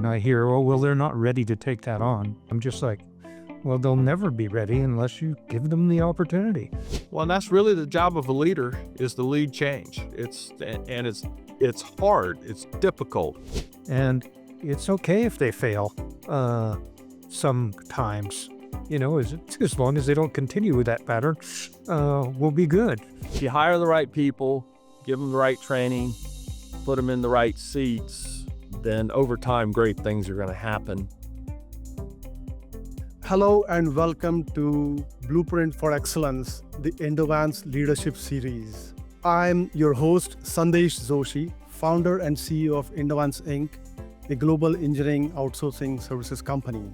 I hear, oh, well, they're not ready to take that on, I'm just like, well, they'll never be ready unless you give them the opportunity. Well, and that's really the job of a leader, is to lead change. It's hard, it's difficult. And it's okay if they fail sometimes. As long as they don't continue with that pattern, we'll be good. If you hire the right people, give them the right training, put them in the right seats, then over time, great things are going to happen. Hello and welcome to Blueprint for Excellence, the Indovance Leadership Series. I'm your host, Sandesh Joshi, founder and CEO of Indovance Inc., a global engineering outsourcing services company.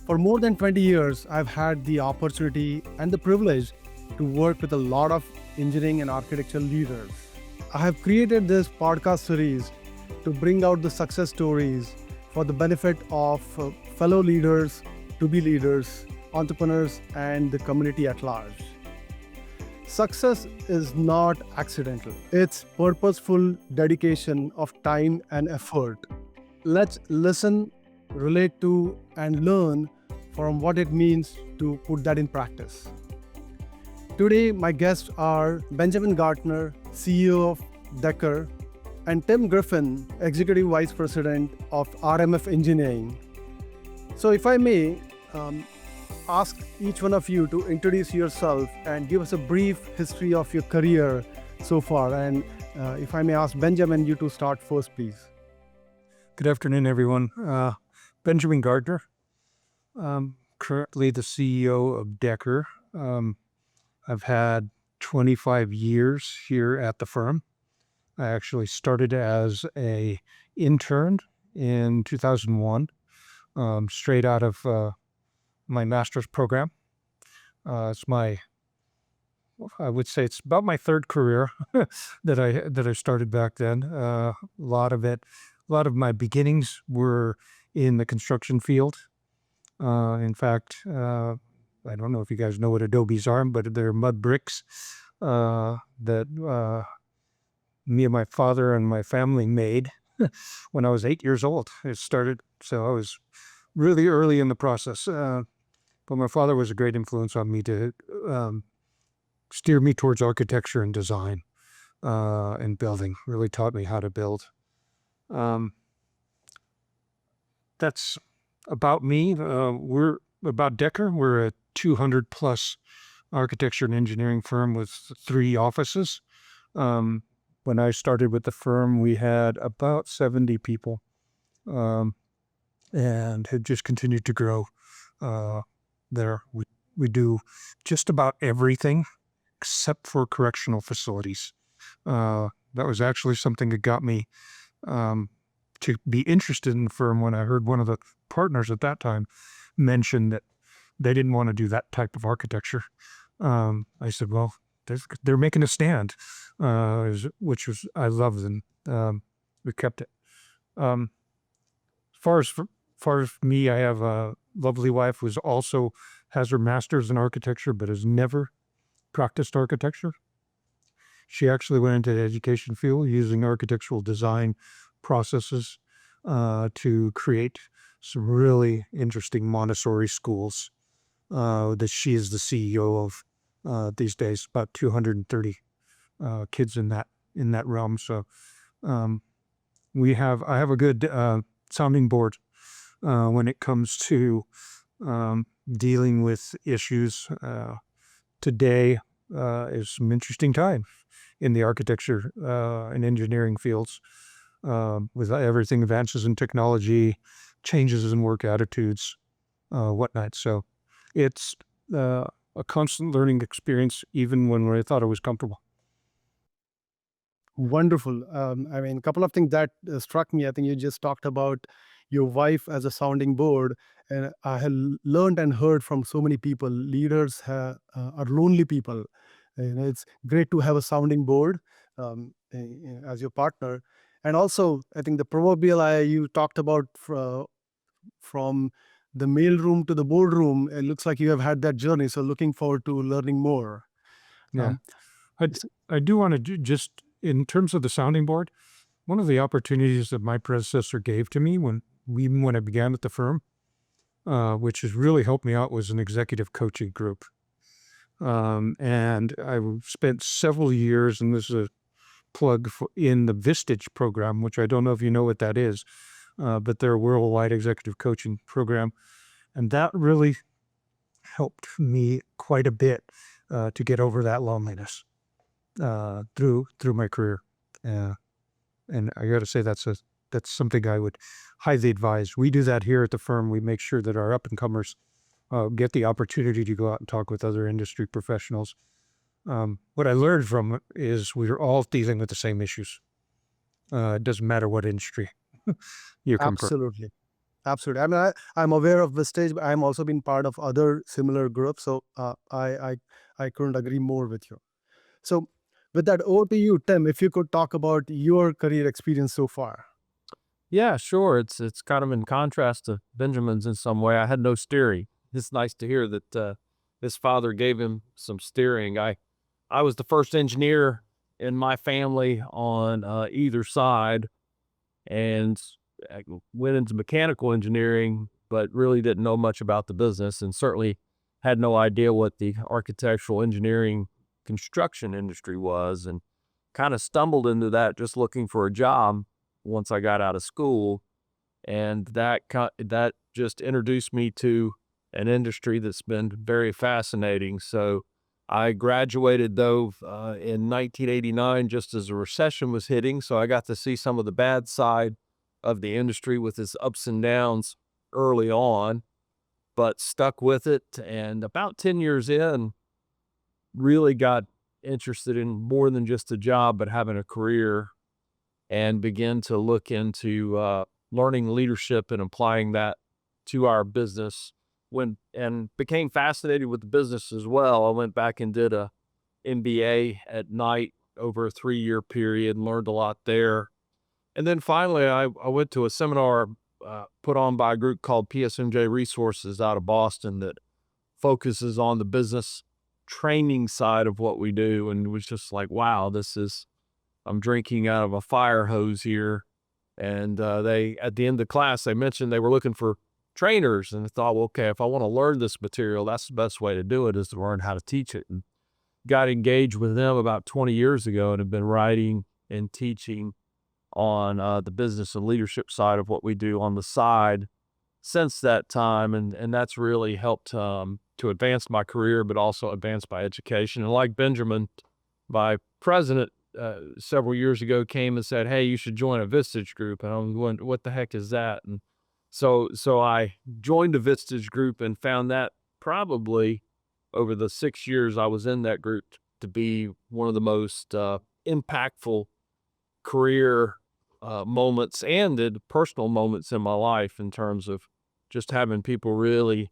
For more than 20 years, I've had the opportunity and the privilege to work with a lot of engineering and architecture leaders. I have created this podcast series to bring out the success stories for the benefit of fellow leaders, to-be leaders, entrepreneurs, and the community at large. Success is not accidental. It's purposeful dedication of time and effort. Let's listen, relate to, and learn from what it means to put that in practice. Today, my guests are Benjamin Gardner, CEO of Dekker, and Tim Griffin, Executive Vice President of RMF Engineering. So if I may ask each one of you to introduce yourself and give us a brief history of your career so far. And if I may ask Benjamin, you to start first, please. Good afternoon, everyone. Benjamin Gardner, currently the CEO of Dekker. I've had 25 years here at the firm. I actually started as an intern in 2001, straight out of my master's program. I would say it's about my third career that I started back then. A lot of my beginnings were in the construction field. In fact, I don't know if you guys know what adobes are, but they're mud bricks that me and my father and my family made when I was 8 years old. It started, so I was really early in the process. But my father was a great influence on me to steer me towards architecture and design and building. Really taught me how to build. That's about me. We're about Dekker. We're a 200 plus architecture and engineering firm with 3 offices. When I started with the firm, we had about 70 people and had just continued to grow there. We do just about everything except for correctional facilities. That was actually something that got me to be interested in the firm when I heard one of the partners at that time mention that they didn't want to do that type of architecture. I said, well, they're making a stand, which was, I loved, and we kept it. As far as me, I have a lovely wife who also has her master's in architecture, but has never practiced architecture. She actually went into the education field using architectural design processes to create some really interesting Montessori schools that she is the CEO of these days, about 230 kids in that realm. So I have a good sounding board when it comes to dealing with issues. Today is some interesting time in the architecture and engineering fields with everything advances in technology, changes in work attitudes, whatnot. So it's a constant learning experience, even when I thought it was comfortable. Wonderful. A couple of things that struck me. I think you just talked about your wife as a sounding board. And I have learned and heard from so many people, leaders are lonely people. It's great to have a sounding board as your partner. And also, I think the proverbial you talked about from the mailroom to the boardroom, it looks like you have had that journey. So looking forward to learning more. Yeah. I do want to just, in terms of the sounding board, one of the opportunities that my predecessor gave to me when even when I began at the firm, which has really helped me out, was an executive coaching group. And I spent several years, and this is a plug in the Vistage program, which I don't know if you know what that is, but they're a worldwide executive coaching program. And that really helped me quite a bit to get over that loneliness through my career. And I got to say, that's something I would highly advise. We do that here at the firm. We make sure that our up-and-comers get the opportunity to go out and talk with other industry professionals. What I learned from it is we're all dealing with the same issues. It doesn't matter what industry you come from. Absolutely. Absolutely. I mean, I'm aware of Vistage, but I'm also been part of other similar groups. So I couldn't agree more with you. So with that, over to you, Tim, if you could talk about your career experience so far. Yeah, sure. It's kind of in contrast to Benjamin's in some way. I had no steering. It's nice to hear that his father gave him some steering. I was the first engineer in my family on either side, and I went into mechanical engineering, but really didn't know much about the business, and certainly had no idea what the architectural engineering construction industry was, and kind of stumbled into that just looking for a job once I got out of school. And that just introduced me to an industry that's been very fascinating. So I graduated, though, in 1989, just as a recession was hitting. So I got to see some of the bad side of the industry with its ups and downs early on, but stuck with it. And about 10 years in, really got interested in more than just a job, but having a career, and began to look into learning leadership and applying that to our business, and became fascinated with the business as well. I went back and did a MBA at night over a 3-year period and learned a lot there. And then finally, I went to a seminar put on by a group called PSMJ Resources out of Boston that focuses on the business training side of what we do, and was just like, wow, I'm drinking out of a fire hose here. And they, at the end of the class, they mentioned they were looking for trainers, and I thought, well, okay, if I want to learn this material, that's the best way to do it, is to learn how to teach it. And got engaged with them about 20 years ago, and have been writing and teaching on the business and leadership side of what we do on the side since that time. And that's really helped to advance my career, but also advance my education. And like Benjamin, my president several years ago came and said, hey, you should join a Vistage group. And I'm going, what the heck is that? And so I joined the Vistage group and found that probably over the 6 years I was in that group to be one of the most impactful career moments and the personal moments in my life, in terms of just having people really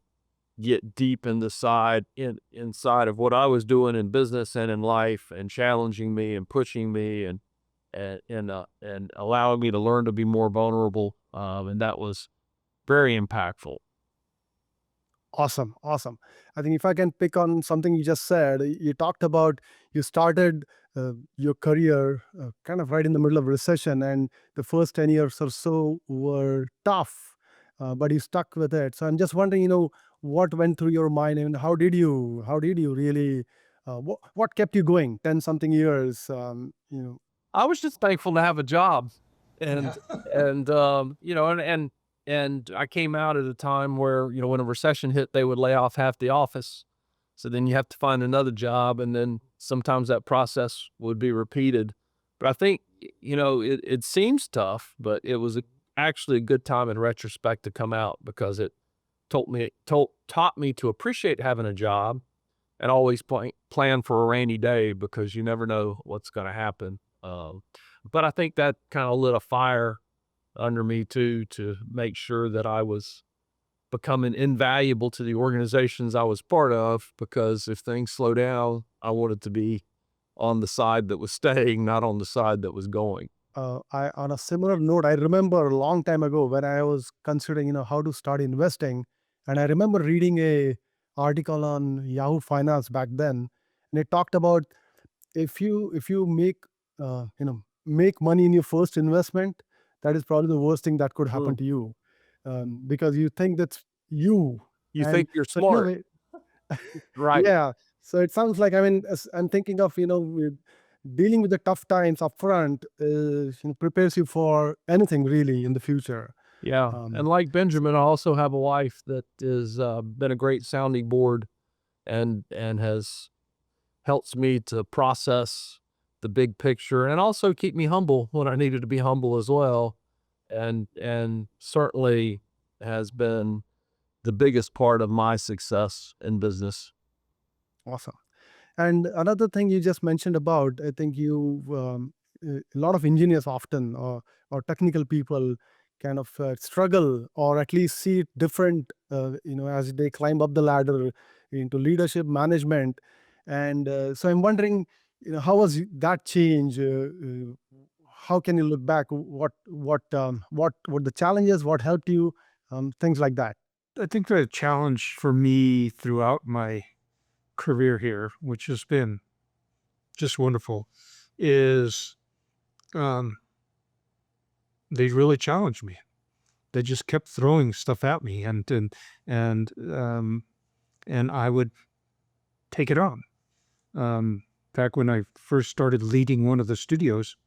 get deep in the inside of what I was doing in business and in life, and challenging me and pushing me, and allowing me to learn to be more vulnerable. And that was very impactful. Awesome. Awesome. I think if I can pick on something you just said, you talked about you started your career kind of right in the middle of recession, and the first 10 years or so were tough, but you stuck with it. So I'm just wondering, what went through your mind, and how did you really, what kept you going 10 something years? I was just thankful to have a job, and and I came out at a time where, when a recession hit, they would lay off half the office. So then you have to find another job, and then sometimes that process would be repeated. But I think, it seems tough, but it was actually a good time in retrospect to come out, because it taught me to appreciate having a job, and always plan for a rainy day, because you never know what's going to happen. But I think that kind of lit a fire under me too, to make sure that I was becoming invaluable to the organizations I was part of, because if things slow down, I wanted to be on the side that was staying, not on the side that was going. On a similar note, I remember a long time ago when I was considering, how to start investing, and I remember reading a article on Yahoo Finance back then, and it talked about if you make money in your first investment, that is probably the worst thing that could happen to you. because you think that's you. You And think you're so in a smart, way, right? yeah. So it sounds like, I mean, I'm thinking of, with dealing with the tough times upfront, prepares you for anything really in the future. Yeah. And Um, like Benjamin, I also have a wife that is been a great sounding board and has helps me to process the big picture and also keep me humble when I needed to be humble as well. And certainly has been the biggest part of my success in business. Awesome. And another thing you just mentioned about, I think a lot of engineers often, or technical people, kind of struggle, or at least see it different, as they climb up the ladder into leadership management. And so I'm wondering, how was that change? How can you look back? What were the challenges? What helped you? Things like that. I think the challenge for me throughout my career here, which has been just wonderful, is um, they really challenged me. They just kept throwing stuff at me, and and I would take it on. Back when I first started leading one of the studios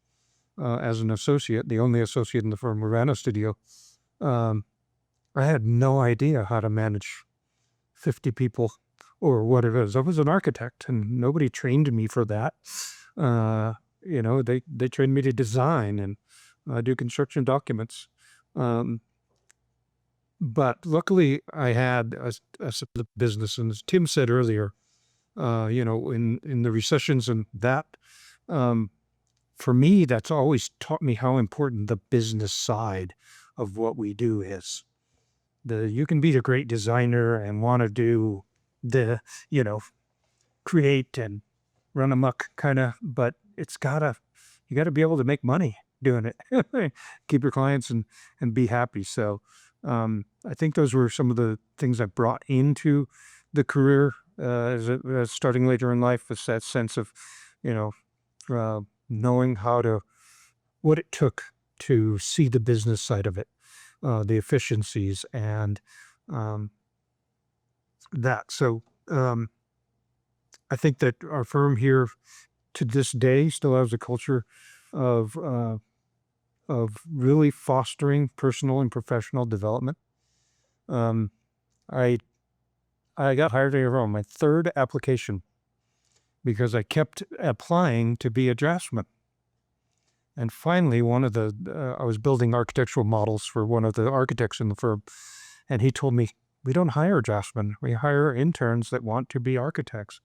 as an associate, the only associate in the firm who ran a studio, um, I had no idea how to manage 50 people or what it is. I was an architect, and nobody trained me for that. Uh, they trained me to design and do construction documents. Um, but luckily, I had the business, and as Tim said earlier, in the recessions and that, um, for me, that's always taught me how important the business side of what we do is. You can be a great designer and want to do the, you know, create and run amok kind of, but you gotta be able to make money doing it, keep your clients and be happy. So, I think those were some of the things I brought into the career, as starting later in life, is that sense of, you know, knowing what it took to see the business side of it, the efficiencies and, um, that. So, I think that our firm here to this day still has a culture of really fostering personal and professional development. Um, I I got hired here on my third application because I kept applying to be a draftsman. And finally, I was building architectural models for one of the architects in the firm, and he told me, "We don't hire draftsmen. We hire interns that want to be architects.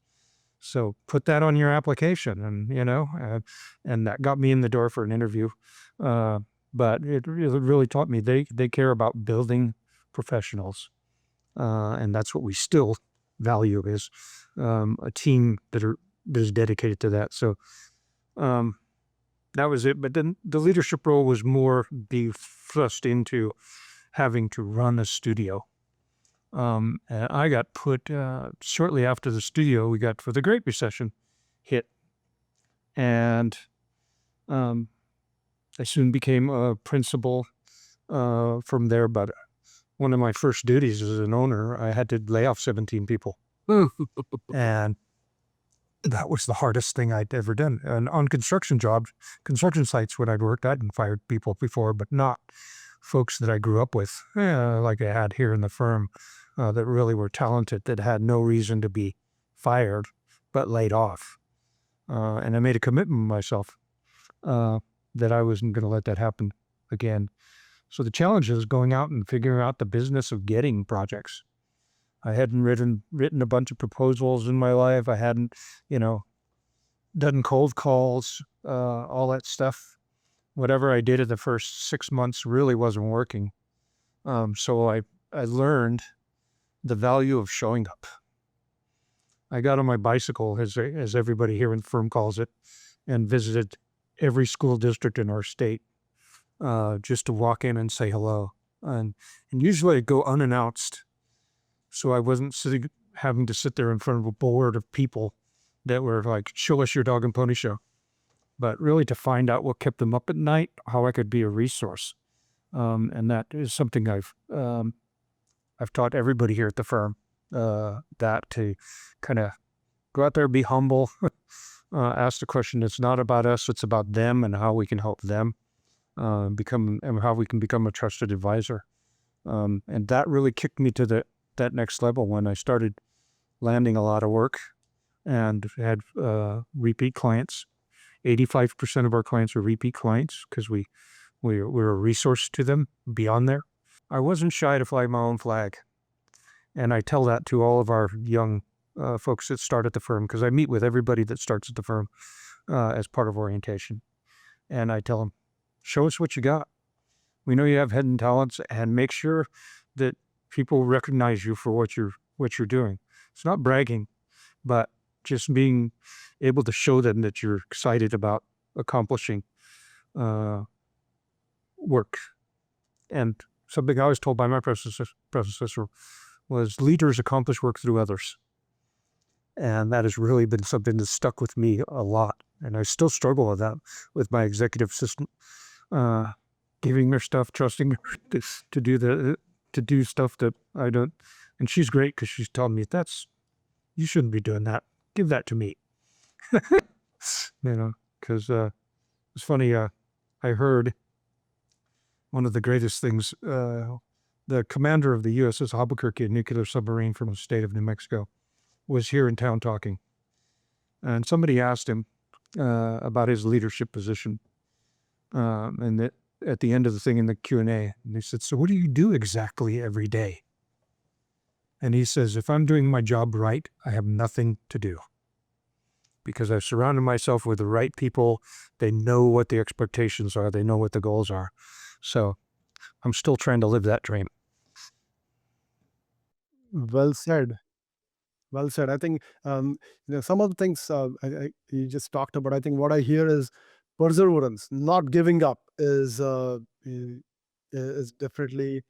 So put that on your application." And that got me in the door for an interview. Uh, but it really taught me they care about building professionals, and that's what we still value is a team that is dedicated to that. So um, that was it. But then the leadership role was more be thrust into having to run a studio. And I got put shortly after the studio we got for the Great Recession hit, and I soon became a principal from there. But one of my first duties as an owner, I had to lay off 17 people, and that was the hardest thing I'd ever done. And on construction sites when I'd worked, I'd fired people before, but not folks that I grew up with, like I had here in the firm, that really were talented, that had no reason to be fired, but laid off. And I made a commitment to myself that I wasn't going to let that happen again. So the challenge is going out and figuring out the business of getting projects. I hadn't written a bunch of proposals in my life. I hadn't, done cold calls, all that stuff. Whatever I did in the first 6 months really wasn't working. So I learned the value of showing up. I got on my bicycle, as everybody here in the firm calls it, and visited every school district in our state, just to walk in and say hello. And usually I'd go unannounced. So I wasn't having to sit there in front of a board of people that were like, "Show us your dog and pony show," but really to find out what kept them up at night, how I could be a resource. And that is something I've taught everybody here at the firm, that to kind of go out there, be humble, ask the question. It's not about us, it's about them and how we can help them and how we can become a trusted advisor. And that really kicked me to that next level when I started landing a lot of work and had repeat clients. 85% of our clients were repeat clients because we're a resource to them beyond there. I wasn't shy to fly my own flag. And I tell that to all of our young folks that start at the firm, because I meet with everybody that starts at the firm as part of orientation. And I tell them, show us what you got. We know you have hidden talents, and make sure that people recognize you for what you're doing. It's not bragging, but just being able to show them that you're excited about accomplishing work. And something I was told by my predecessor was leaders accomplish work through others. And that has really been something that's stuck with me a lot. And I still struggle with that with my executive assistant, giving her stuff, trusting her to do stuff that I don't. And she's great because she's telling me you shouldn't be doing that. Give that to me. Because it's funny. I heard one of the greatest things. The commander of the USS Albuquerque, a nuclear submarine from the state of New Mexico, was here in town talking. And somebody asked him about his leadership position. And at the end of the thing in the Q&A, and he said, so what do you do exactly every day? And he says, if I'm doing my job right, I have nothing to do. Because I've surrounded myself with the right people. They know what the expectations are. They know what the goals are. So I'm still trying to live that dream. Well said. Well said. I think some of the things you just talked about. I think what I hear is perseverance, not giving up, is definitely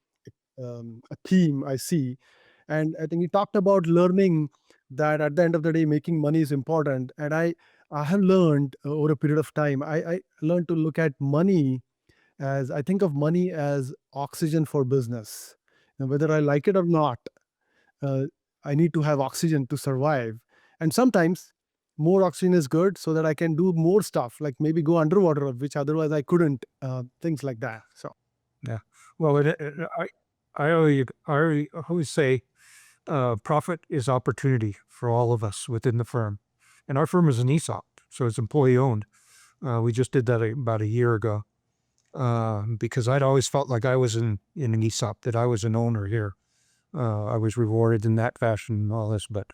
a theme I see. And I think you talked about learning that at the end of the day, making money is important. And I have learned over a period of time. I learned to look at money as I think of money as oxygen for business, and whether I like it or not. Uh, I need to have oxygen to survive. And sometimes more oxygen is good so that I can do more stuff, like maybe go underwater, which otherwise I couldn't, things like that. So, Yeah. Well, I always say profit is opportunity for all of us within the firm. And our firm is an ESOP, so it's employee owned. We just did that about a year ago because I'd always felt like I was in an ESOP, that I was an owner here. I was rewarded in that fashion and all this, but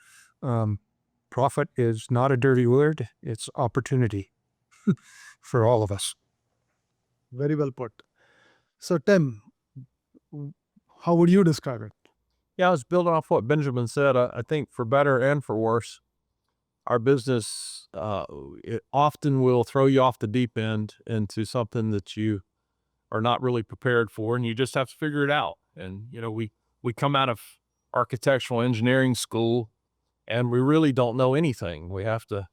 profit is not a dirty word. It's opportunity for all of us. very well put. So, Tim, how would you describe it? Yeah, I was building off what Benjamin said. I think for better and for worse, our business it often will throw you off the deep end into something that you are not really prepared for, and you just have to figure it out. And we come out of architectural engineering school, and we really don't know anything. We have to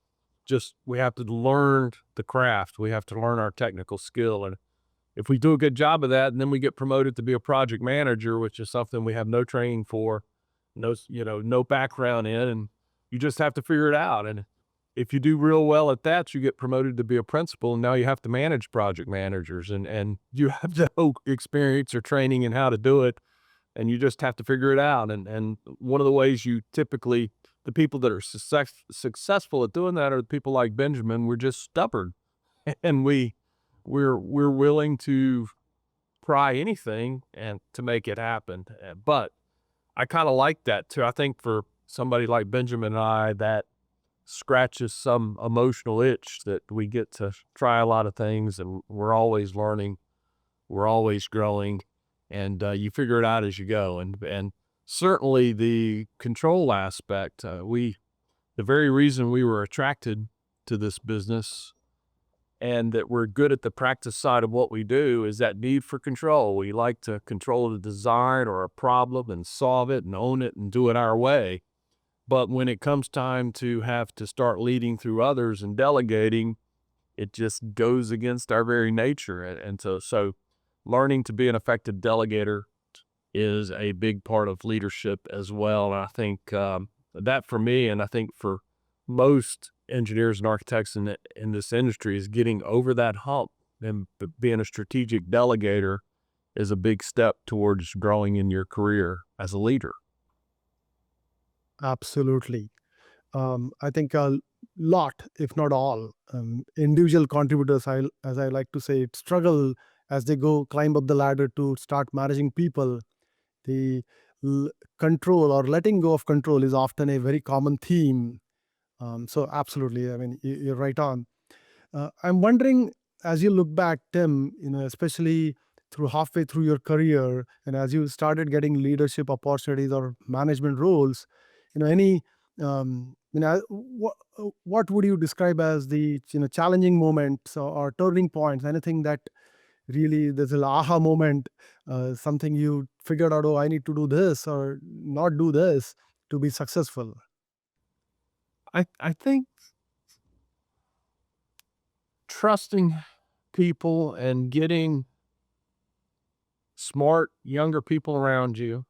learn the craft. We have to learn our technical skill, and if we do a good job of that, and then we get promoted to be a project manager, which is something we have no training for, no background in, and you just have to figure it out. And if you do real well at that, you get promoted to be a principal, and now you have to manage project managers, and you have no experience or training in how to do it, and you just have to figure it out. And one of the ways the people that are successful at doing that are the people like Benjamin. We're just stubborn, and we're willing to try anything and to make it happen. But I kind of like that too. I think for somebody like Benjamin and I, that scratches some emotional itch that we get to try a lot of things, and we're always learning, we're always growing, and you figure it out as you go. And certainly the control aspect, the very reason we were attracted to this business and that we're good at the practice side of what we do is that need for control. We like to control the design or a problem and solve it and own it and do it our way. But when it comes time to have to start leading through others and delegating, it just goes against our very nature. And so learning to be an effective delegator is a big part of leadership as well. And I think that for me, and I think for most engineers and architects in this industry, is getting over that hump, and being a strategic delegator is a big step towards growing in your career as a leader. Absolutely. I think a lot, if not all, individual contributors, as I like to say, struggle as they go climb up the ladder to start managing people. The control or letting go of control is often a very common theme. So absolutely, I mean, you're right on. I'm wondering, as you look back, Tim, especially through halfway through your career, and as you started getting leadership opportunities or management roles, any, what would you describe as the challenging moments or turning points? Anything that really there's an aha moment, something you figured out, oh, I need to do this or not do this to be successful. I think trusting people and getting smart younger people around you,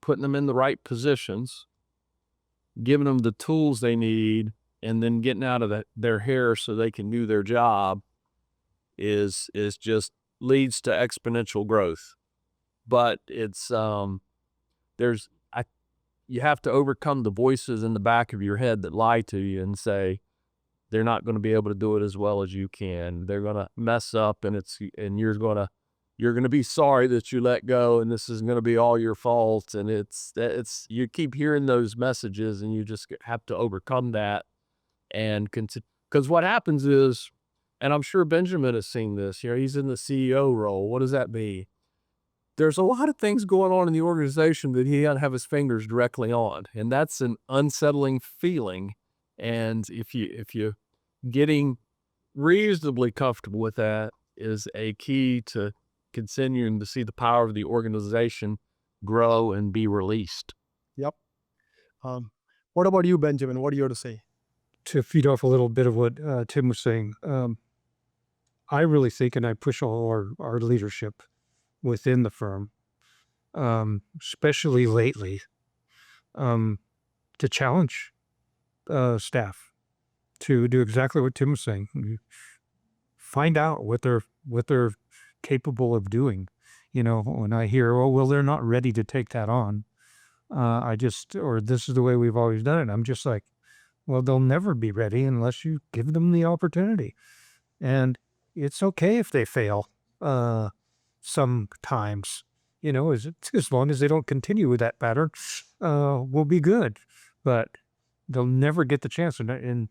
putting them in the right positions, giving them the tools they need, and then getting out of their hair so they can do their job is just leads to exponential growth. But it's there's I you have to overcome the voices in the back of your head that lie to you and say they're not going to be able to do it as well as you can. They're going to mess up, and you're going to be sorry that you let go, and this is going to be all your fault. And it's you keep hearing those messages, and you just have to overcome that and continue. Because what happens is, and I'm sure Benjamin has seen this, he's in the CEO role. What does that mean? There's a lot of things going on in the organization that he doesn't have his fingers directly on, and that's an unsettling feeling. And if you getting reasonably comfortable with that is a key to continuing to see the power of the organization grow and be released. Yep. What about you, Benjamin? What do you have to say? To feed off a little bit of what Tim was saying, I really think, and I push all our leadership within the firm, especially lately, to challenge staff to do exactly what Tim was saying. Find out what they're capable of doing. When I hear, oh, well, they're not ready to take that on, or this is the way we've always done it. I'm just like, well, they'll never be ready unless you give them the opportunity. And it's okay if they fail sometimes, as long as they don't continue with that pattern, we'll be good. But they'll never get the chance. And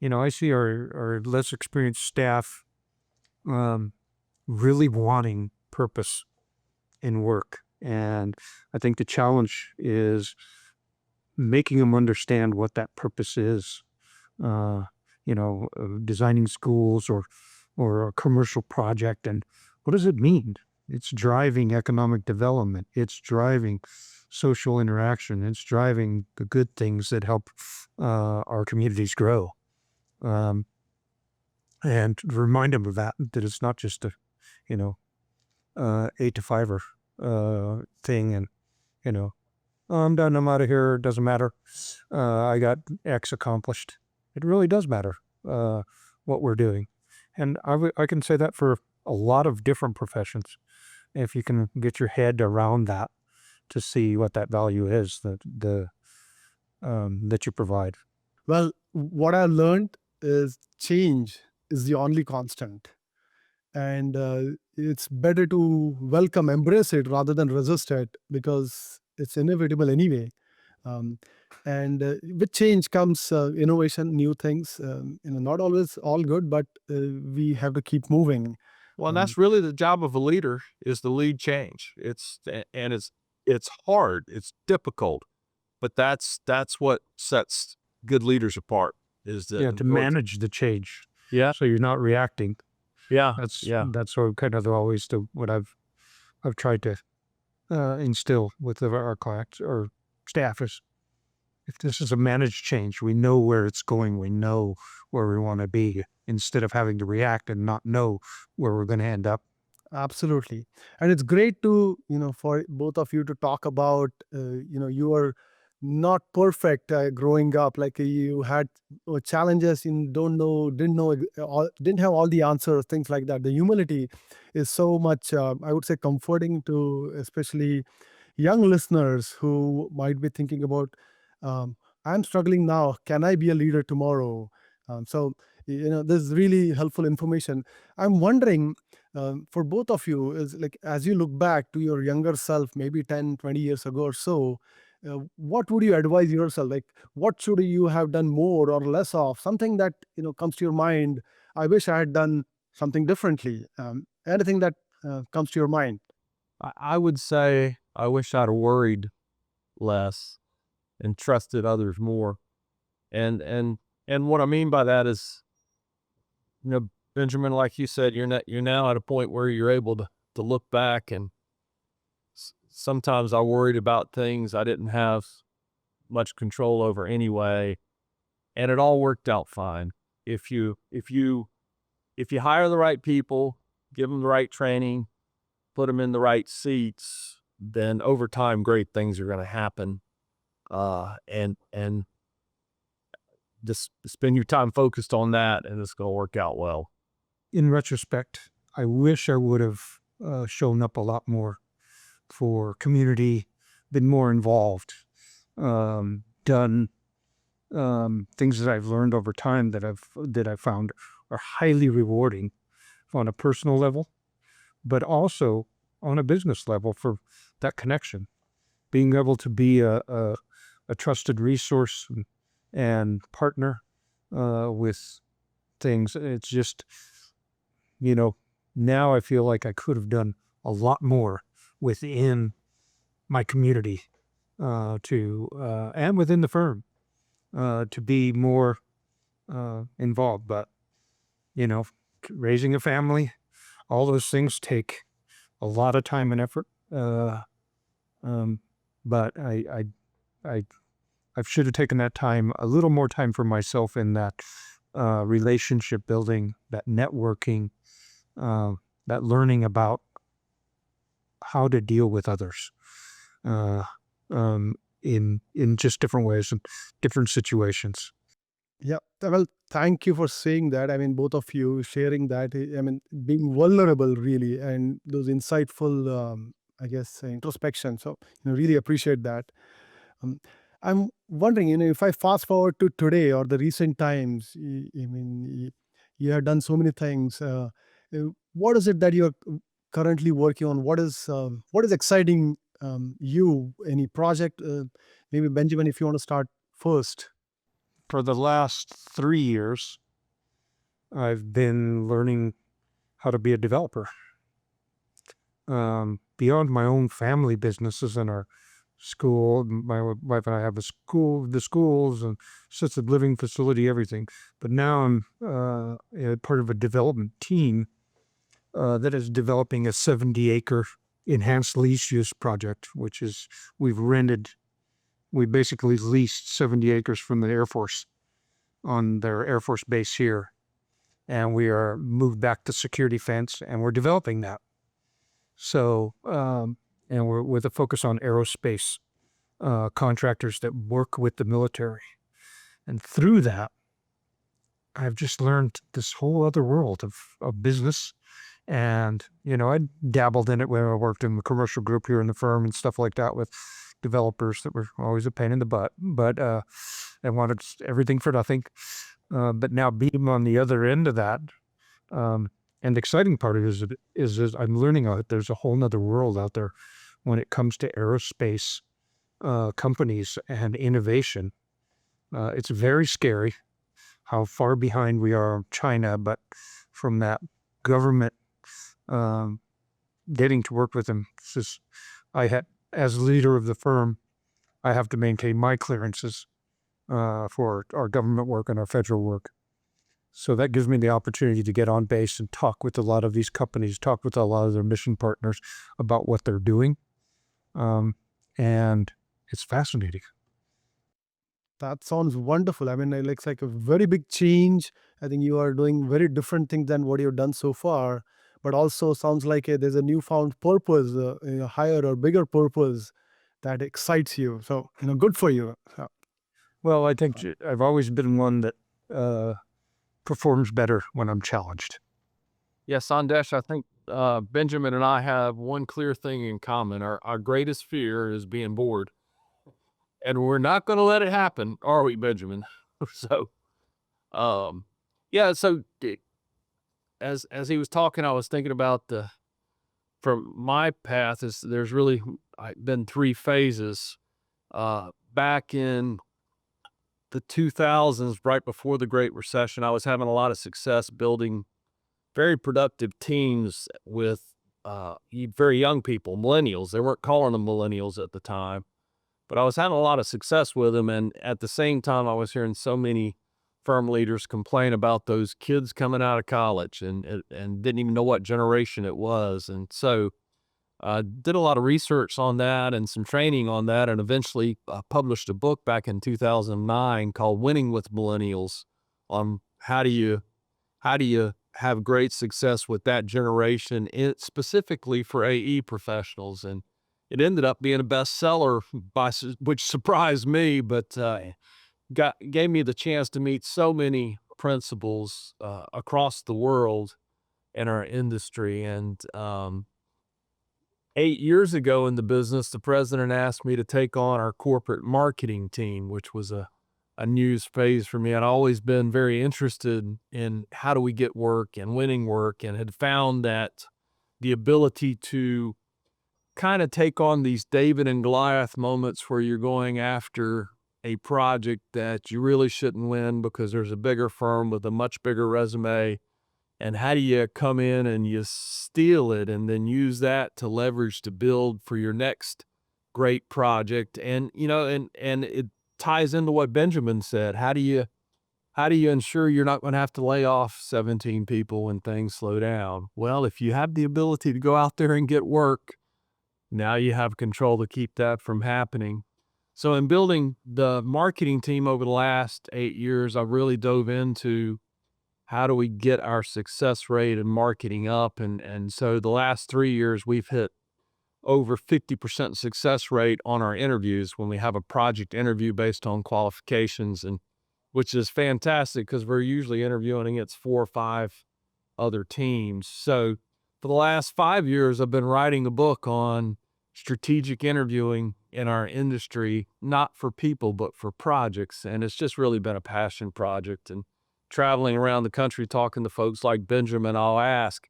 I see our less experienced staff really wanting purpose in work. And I think the challenge is making them understand what that purpose is. Designing schools or a commercial project, and what does it mean? It's driving economic development. It's driving social interaction. It's driving the good things that help our communities grow. And remind them of that it's not just a, 8 to 5 thing, and, oh, I'm done, I'm out of here, it doesn't matter. I got X accomplished. It really does matter what we're doing. And I can say that for a lot of different professions. If you can get your head around that to see what that value is that you provide. Well, what I learned is change is the only constant. And it's better to embrace it rather than resist it, because it's inevitable anyway. And with change comes innovation, new things, not always all good, but we have to keep moving. Well, and that's really the job of a leader, is to lead change. It's hard, it's difficult, but that's what sets good leaders apart, is that to manage the change. Yeah. So you're not reacting. Yeah. That's kind of always what I've tried to instill with our clients or staff is, if this is a managed change, we know where it's going, we know where we want to be, instead of having to react and not know where we're going to end up. Absolutely. And it's great to, for both of you to talk about, you are not perfect growing up. Like you had challenges in don't know, didn't know, didn't have all the answers, things like that. The humility is so much, I would say, comforting to especially young listeners who might be thinking about, um, I'm struggling now. Can I be a leader tomorrow? So, this is really helpful information. I'm wondering, for both of you, is like as you look back to your younger self, maybe 10, 20 years ago or so, what would you advise yourself? Like, what should you have done more or less of? Something that, comes to your mind. I wish I had done something differently. Anything that comes to your mind. I would say I wish I'd worried less and trusted others more. And and what I mean by that is, Benjamin, like you said, you're now at a point where you're able to look back, and sometimes I worried about things I didn't have much control over anyway, and it all worked out fine. If you hire the right people, give them the right training, put them in the right seats, then over time great things are going to happen. And just spend your time focused on that, and it's going to work out well. In retrospect, I wish I would have shown up a lot more for community, been more involved, done things that I've learned over time that I found are highly rewarding on a personal level, but also on a business level for that connection, being able to be a trusted resource and partner with things. It's just, now I feel like I could have done a lot more within my community and within the firm to be more involved. But, raising a family, all those things take a lot of time and effort. But I should have taken that time, a little more time for myself in that relationship building, that networking, that learning about how to deal with others in just different ways and different situations. Yeah. Well, thank you for saying that. I mean, both of you sharing that. I mean, being vulnerable really, and those insightful, I guess, introspection. So, really appreciate that. Um, I'm wondering, if I fast forward to today or the recent times, I mean, you have done so many things. What is it that you're currently working on? What is exciting you? Any project? Maybe Benjamin, if you want to start first. For the last 3 years, I've been learning how to be a developer. Beyond my own family businesses and our school, my wife and I have the schools and assisted living facility, everything. But now I'm part of a development team that is developing a 70-acre enhanced lease use project, which is we basically leased 70 acres from the Air Force on their Air Force base here. And we are moved back to security fence, and we're developing that. So, and we're with a focus on aerospace contractors that work with the military. And through that, I've just learned this whole other world of business. And, I dabbled in it when I worked in the commercial group here in the firm and stuff like that with developers that were always a pain in the butt, but I wanted everything for nothing. But now being on the other end of that, and the exciting part is I'm learning there's a whole nother world out there when it comes to aerospace companies and innovation. It's very scary how far behind we are on China, but from that government getting to work with them, as leader of the firm, I have to maintain my clearances for our government work and our federal work. So that gives me the opportunity to get on base and talk with a lot of these companies, talk with a lot of their mission partners about what they're doing. And it's fascinating. That sounds wonderful. I mean, it looks like a very big change. I think you are doing very different things than what you've done so far. but also sounds like there's a newfound purpose, higher or bigger purpose that excites you. So, good for you. So, Well, I think I've always been one that performs better when I'm challenged. Yeah, Sandesh, I think Benjamin and I have one clear thing in common. Our greatest fear is being bored. And we're not going to let it happen, are we, Benjamin? So, um, yeah, as he was talking, I was thinking about from my path is there's really been three phases. Back in the 2000s, right before the Great Recession, I was having a lot of success building very productive teams with very young people, millennials. They weren't calling them millennials at the time, but I was having a lot of success with them. And at the same time, I was hearing so many firm leaders complain about those kids coming out of college and didn't even know what generation it was. And so I did a lot of research on that and some training on that, and eventually published a book back in 2009 called Winning with Millennials on how do you have great success with that generation, specifically for AE professionals. And it ended up being a bestseller, which surprised me, but gave me the chance to meet so many principals across the world in our industry. And 8 years ago in the business, the president asked me to take on our corporate marketing team, which was a news phase for me. I'd always been very interested in how do we get work and winning work, and had found that the ability to kind of take on these David and Goliath moments where you're going after a project that you really shouldn't win because there's a bigger firm with a much bigger resume. And how do you come in and you steal it and then use that to leverage to build for your next great project? And, and it ties into what Benjamin said. How do you ensure you're not going to have to lay off 17 people when things slow down? Well, if you have the ability to go out there and get work, now you have control to keep that from happening. So in building the marketing team over the last 8 years, I really dove into how do we get our success rate in marketing up? And so the last 3 years, we've hit over 50% success rate on our interviews when we have a project interview based on qualifications, and which is fantastic because we're usually interviewing against 4 or 5 other teams. So for the last 5 years, I've been writing a book on strategic interviewing in our industry, not for people, but for projects. And it's just really been a passion project. And traveling around the country, talking to folks like Benjamin, I'll ask,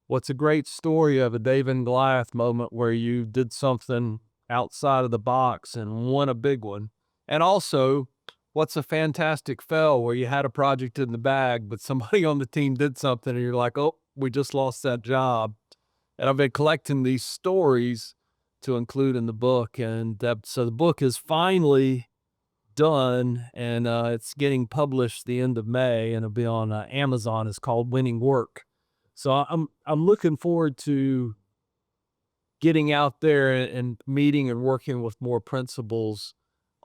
what's a great story of a David and Goliath moment where you did something outside of the box and won a big one? And also, what's a fantastic fail where you had a project in the bag, but somebody on the team did something and you're like, oh, we just lost that job. And I've been collecting these stories to include in the book. And so the book is finally done, and it's getting published the end of May, and it'll be on Amazon. It's called Winning Work. So I'm looking forward to getting out there and meeting and working with more principals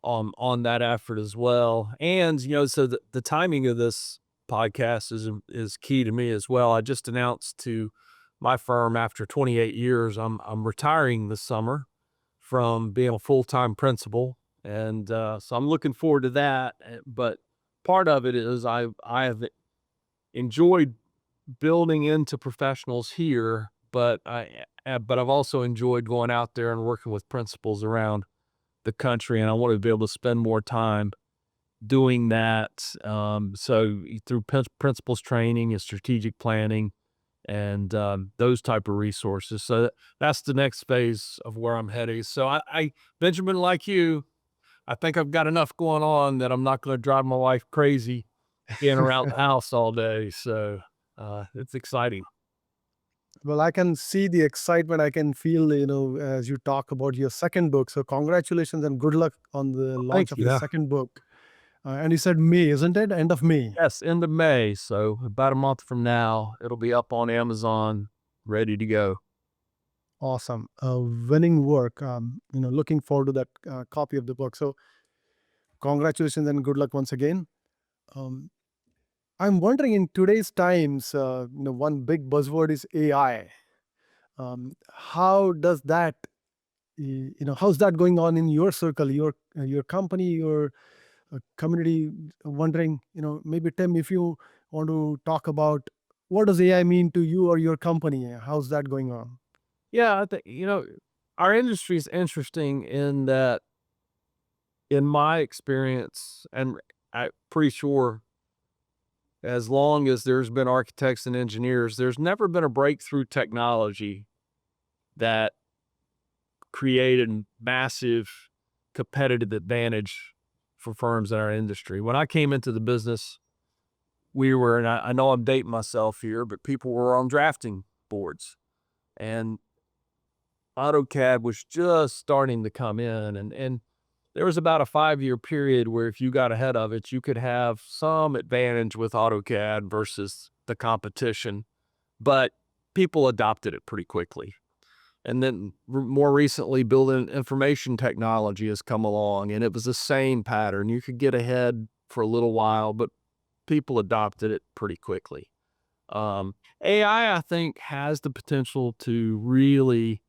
on that effort as well. And so the timing of this podcast is key to me as well. I just announced to my firm after 28 years, I'm retiring this summer from being a full-time principal. And so I'm looking forward to that. But part of it is I have enjoyed building into professionals here, but I've also enjoyed going out there and working with principals around the country, and I want to be able to spend more time doing that. So through principals training and strategic planning and those type of resources. So that's the next phase of where I'm heading. So I Benjamin, like you, I think I've got enough going on that I'm not going to drive my wife crazy being around the house all day. So it's exciting. well, I can see the excitement. I can feel, as you talk about your second book. So congratulations and good luck on the launch of you. your Yeah. second book. And you said May, isn't it? End of May. Yes, end of May. So about a month from now, it'll be up on Amazon, ready to go. Awesome. Winning work. Looking forward to that copy of the book. So congratulations and good luck once again. Um, I'm wondering in today's times, one big buzzword is AI. How does that, how's that going on in your circle, your company, your community? Wondering, maybe Tim, if you want to talk about what does AI mean to you or your company? How's that going on? Yeah, I think, our industry is interesting in that, in my experience, and I'm pretty sure as long as there's been architects and engineers, there's never been a breakthrough technology that created massive competitive advantage for firms in our industry. When I came into the business, we were, and I know I'm dating myself here, but people were on drafting boards, and AutoCAD was just starting to come in, and there was about a 5-year period where if you got ahead of it, you could have some advantage with AutoCAD versus the competition, but people adopted it pretty quickly. And then more recently, building information technology has come along, and it was the same pattern. You could get ahead for a little while, but people adopted it pretty quickly. AI, I think, has the potential to really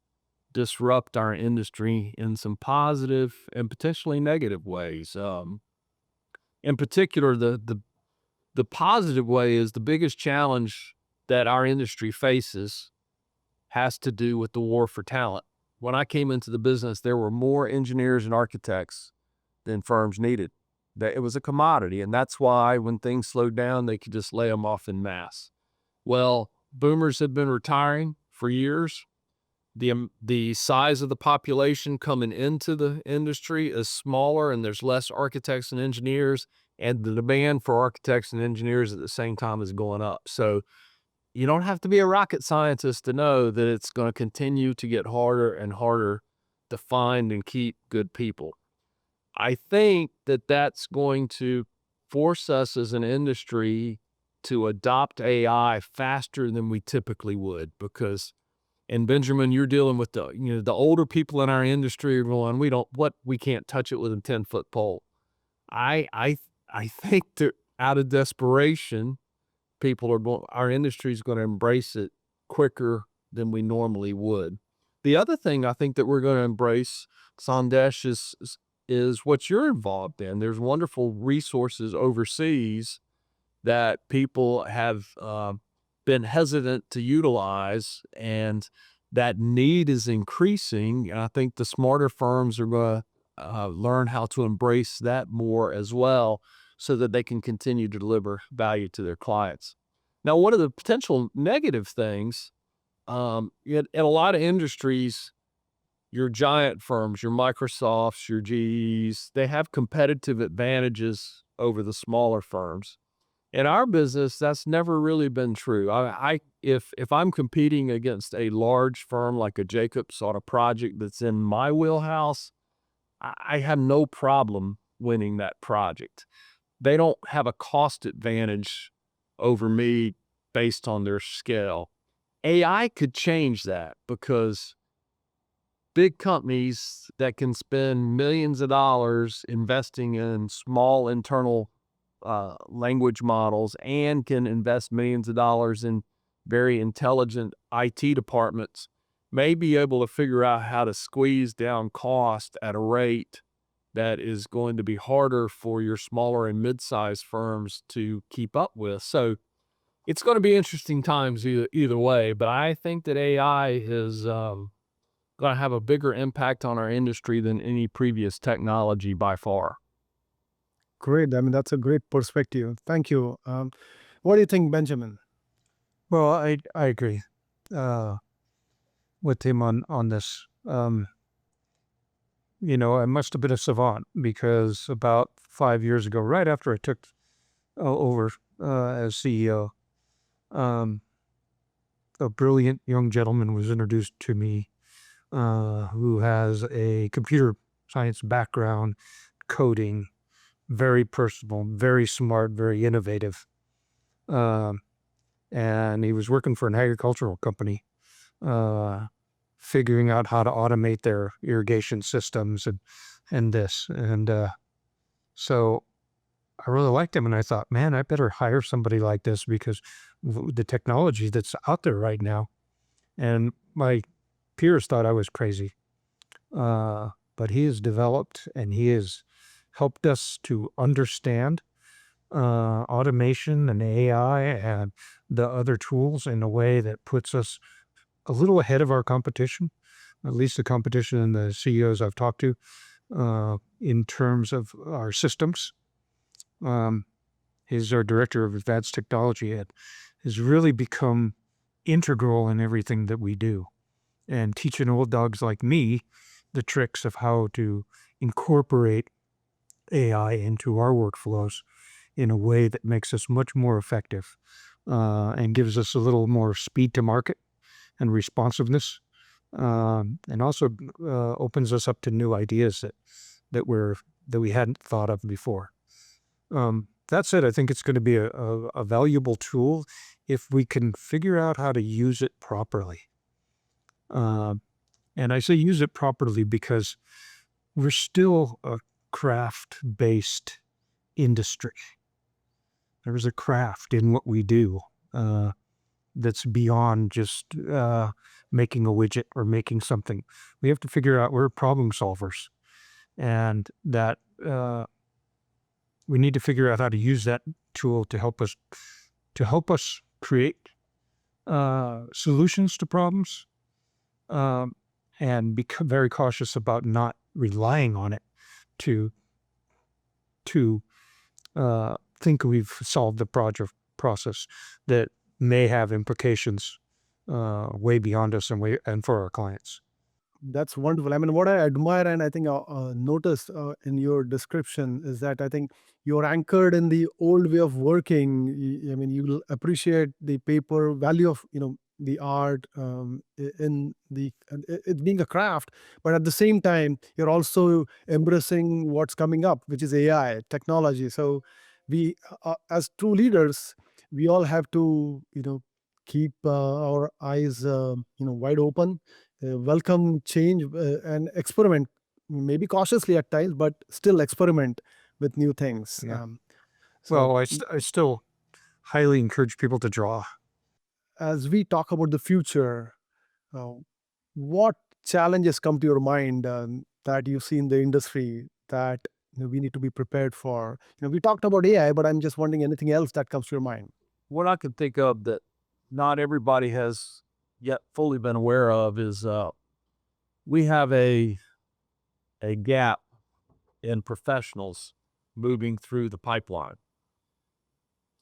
disrupt our industry in some positive and potentially negative ways. In particular, the positive way is the biggest challenge that our industry faces has to do with the war for talent. When I came into the business, there were more engineers and architects than firms needed. That it was a commodity, and that's why when things slowed down, they could just lay them off in mass. Well, boomers have been retiring for years. The size of the population coming into the industry is smaller, and there's less architects and engineers, and the demand for architects and engineers at the same time is going up. So you don't have to be a rocket scientist to know that it's going to continue to get harder and harder to find and keep good people. I think that that's going to force us as an industry to adopt AI faster than we typically would, because, and Benjamin, you're dealing with the older people in our industry are going, we can't touch it with a 10-foot pole. I think that out of desperation, our industry is going to embrace it quicker than we normally would. The other thing I think that we're going to embrace, Sandesh, is what you're involved in. There's wonderful resources overseas that people have been hesitant to utilize, and that need is increasing. And I think the smarter firms are going to learn how to embrace that more as well, so that they can continue to deliver value to their clients. Now, one of the potential negative things, in a lot of industries, your giant firms, your Microsofts, your GEs, they have competitive advantages over the smaller firms. In our business, that's never really been true. If I'm competing against a large firm like a Jacobs on a project that's in my wheelhouse, I have no problem winning that project. They don't have a cost advantage over me based on their scale. AI could change that, because big companies that can spend millions of dollars investing in small internal language models and can invest millions of dollars in very intelligent IT departments may be able to figure out how to squeeze down cost at a rate that is going to be harder for your smaller and mid-sized firms to keep up with. So it's going to be interesting times either way, but I think that AI is going to have a bigger impact on our industry than any previous technology by far. Great. I mean, that's a great perspective. Thank you. What do you think, Benjamin? Well, I agree with him on this. I must have been a savant, because about 5 years ago, right after I took over as CEO, a brilliant young gentleman was introduced to me who has a computer science background, coding, very personal, very smart, very innovative. And he was working for an agricultural company, figuring out how to automate their irrigation systems and this. And so really liked him, and I thought, man, I better hire somebody like this because the technology that's out there right now. And my peers thought I was crazy. But he has developed and he has helped us to understand automation and AI and the other tools in a way that puts us a little ahead of our competition, at least the competition and the CEOs I've talked to, in terms of our systems. He's our director of advanced technology and has really become integral in everything that we do, and teaching old dogs like me the tricks of how to incorporate AI into our workflows in a way that makes us much more effective and gives us a little more speed to market and responsiveness, and also opens us up to new ideas that we hadn't thought of before. That said, I think it's going to be a valuable tool if we can figure out how to use it properly. And I say use it properly because we're still a craft-based industry. There's a craft in what we do that's beyond just making a widget or making something. We have to figure out we're problem solvers, and that we need to figure out how to use that tool to help us create solutions to problems, and be very cautious about not relying on it to think we've solved the project process that may have implications way beyond us and for our clients. That's wonderful. I mean, what I admire and I think noticed in your description is that I think you're anchored in the old way of working. I mean, you'll appreciate the paper value of the art in the it being a craft, but at the same time, you're also embracing what's coming up, which is AI technology. So we, as true leaders, we all have to keep our eyes wide open, welcome change, and experiment, maybe cautiously at times, but still experiment with new things. Yeah. So Well, I still highly encourage people to draw. as we talk about the future, what challenges come to your mind that you see in the industry that we need to be prepared for? We talked about AI, but I'm just wondering anything else that comes to your mind. What I can think of that not everybody has yet fully been aware of is we have a gap in professionals moving through the pipeline.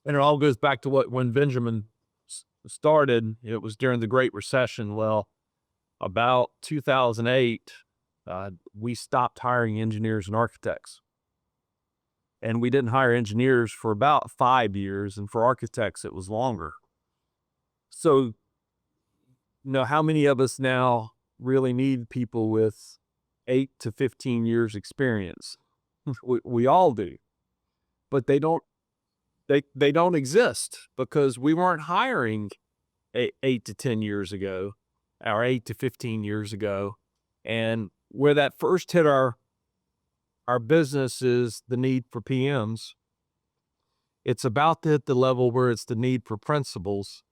And it all goes back to when Benjamin started, it was during the Great Recession. Well, about 2008, we stopped hiring engineers and architects. And we didn't hire engineers for about 5 years, and for architects, it was longer. So, how many of us now really need people with 8 to 15 years experience? We all do, but they don't exist because we weren't hiring 8 to 10 years ago, or 8 to 15 years ago. And where that first hit our business is the need for PMs. It's about to hit the level where it's the need for principals.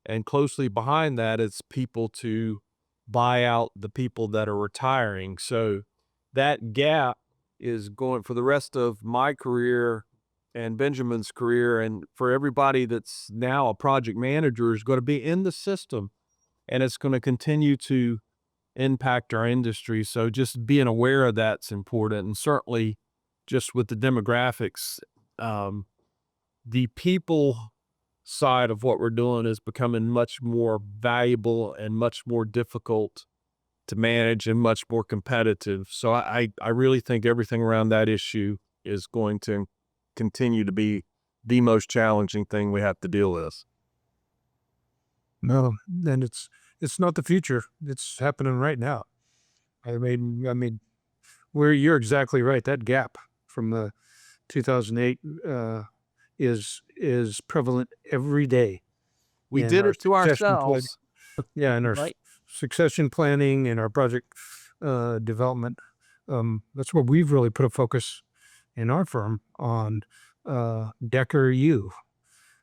And closely behind that, it's people to buy out the people that are retiring. So that gap is going for the rest of my career and Benjamin's career, and for everybody that's now a project manager is going to be in the system, and it's going to continue to impact our industry. So just being aware of that's important. And certainly just with the demographics, the people side of what we're doing is becoming much more valuable and much more difficult to manage and much more competitive. So I really think everything around that issue is going to continue to be the most challenging thing we have to deal with. No, then it's not the future. It's happening right now. I mean, you're exactly right. That gap from the 2008 is prevalent every day. We in did our it to succession ourselves. Yeah, in our Right. succession planning and our project development. That's where we've really put a focus in our firm on Dekker U,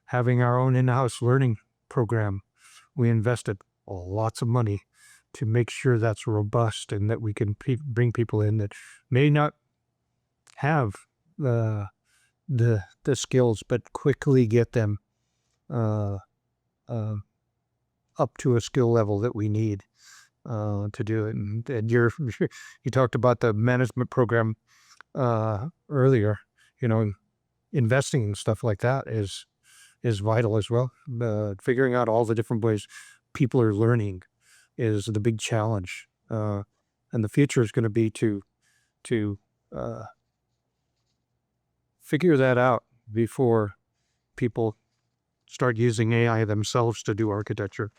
having our own in-house learning program. We invested lots of money to make sure that's robust and that we can bring people in that may not have the skills, but quickly get them uh, uh, up to a skill level that we need to do it. And you talked about the management program earlier. Investing in stuff like that is vital as well. Figuring out all the different ways people are learning is the big challenge, and the future is going to be to figure that out before people start using AI themselves to do architecture.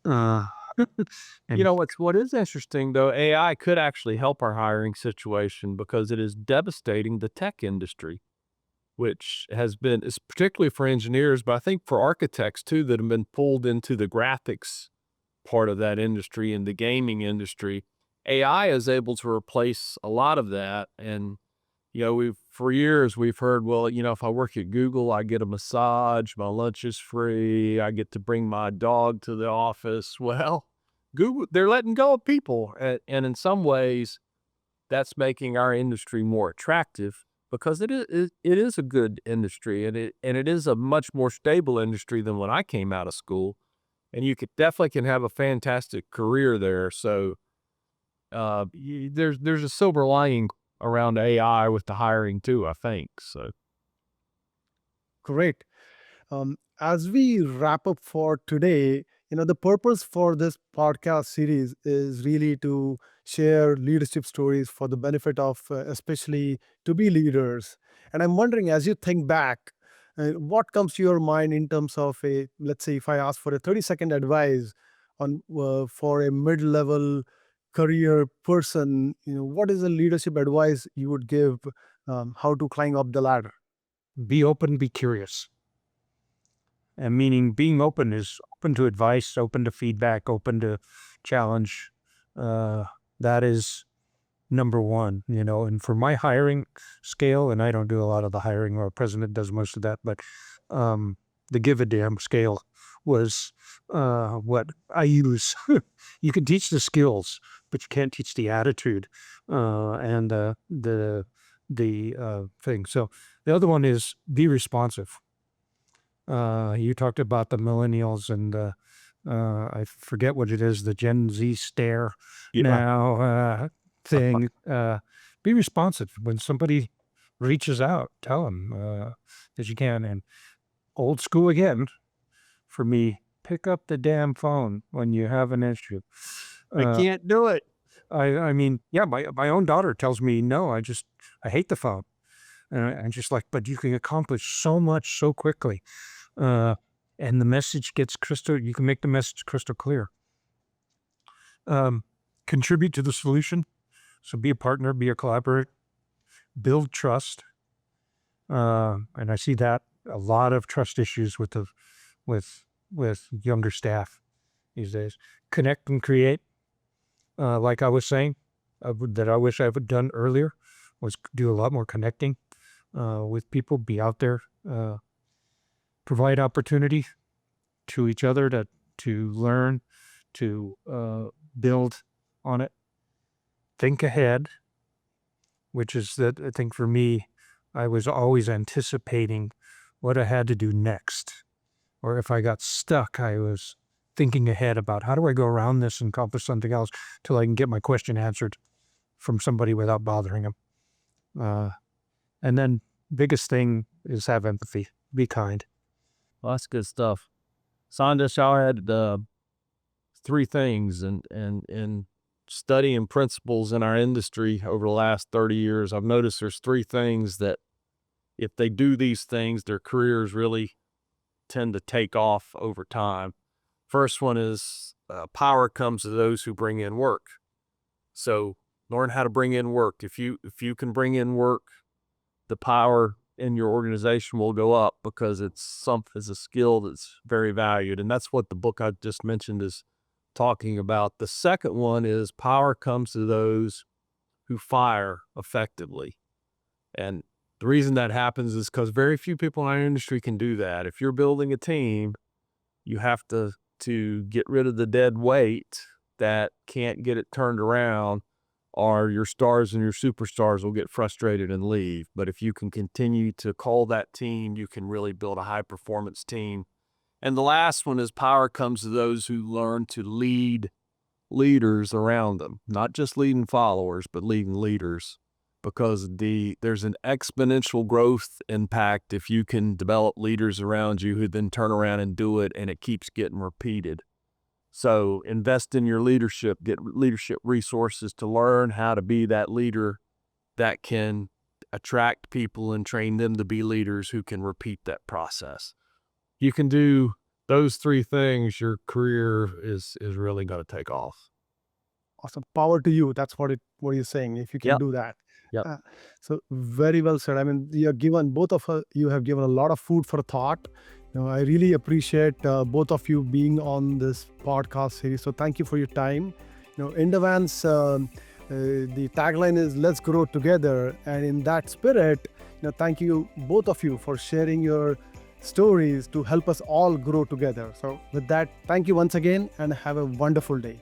You know, what is interesting though, AI could actually help our hiring situation because it is devastating the tech industry, which is particularly for engineers, but I think for architects too, that have been pulled into the graphics part of that industry and the gaming industry. AI is able to replace a lot of that. And, for years we've heard, well, if I work at Google, I get a massage, my lunch is free, I get to bring my dog to the office. Well, Google, they're letting go of people. And in some ways, that's making our industry more attractive because it is a good industry, and it is a much more stable industry than when I came out of school. And you definitely can have a fantastic career there. So there's a silver lining around AI with the hiring too, I think. So Great. As we wrap up for today, the purpose for this podcast series is really to share leadership stories for the benefit of especially to be leaders. And I'm wondering, as you think back, what comes to your mind in terms of let's say, if I ask for a 30-second advice on for a mid-level career person, what is the leadership advice you would give, how to climb up the ladder? Be open, be curious. And meaning being open is open to advice, open to feedback, open to challenge. That is number one, and for my hiring scale, and I don't do a lot of the hiring, our president does most of that, but the give a damn scale was what I use. You can teach the skills, but you can't teach the attitude and the thing. So the other one is be responsive. You talked about the millennials and I forget what it is, the Gen Z stare now thing. Be responsive when somebody reaches out. Tell them that you can. And old school again for me. Pick up the damn phone when you have an issue. I can't do it. I mean, yeah, my own daughter tells me no. I hate the phone. And I'm just like, but you can accomplish so much so quickly. And the message gets you can make the message crystal clear. Contribute to the solution. So be a partner, be a collaborator, build trust. And I see that a lot of trust issues with younger staff these days. Connect and create. Like I was saying, that I wish I would have done earlier was do a lot more connecting with people, be out there, provide opportunity to each other to learn, to build on it. Think ahead, which is that I think for me, I was always anticipating what I had to do next. Or if I got stuck, I was thinking ahead about how do I go around this and accomplish something else till I can get my question answered from somebody without bothering them. And then biggest thing is have empathy, be kind. Well, that's good stuff. Sandesh, I had 3 things in studying principles in our industry over the last 30 years. I've noticed there's 3 things that if they do these things, their careers really tend to take off over time. First one is power comes to those who bring in work. So learn how to bring in work. If you can bring in work, the power in your organization will go up because it's a skill that's very valued. And that's what the book I just mentioned is talking about. The second one is power comes to those who fire effectively. And The reason that happens is because very few people in our industry can do that. If you're building a team, you have to get rid of the dead weight that can't get it turned around, or your stars and your superstars will get frustrated and leave. But if you can continue to call that team, you can really build a high-performance team. And the last one is power comes to those who learn to lead leaders around them, not just leading followers, but leading leaders, because there's an exponential growth impact if you can develop leaders around you who then turn around and do it, and it keeps getting repeated. So invest in your leadership, get leadership resources to learn how to be that leader that can attract people and train them to be leaders who can repeat that process. You can do those three things, your career is really going to take off. Awesome. Power to you. That's what you're saying. If you can Yep. do that. Yep. So very well said. I mean, you have given a lot of food for thought. I really appreciate both of you being on this podcast series. So thank you for your time. Indovance, the tagline is "Let's grow together," and in that spirit, thank you both of you for sharing your stories to help us all grow together. So with that, thank you once again, and have a wonderful day.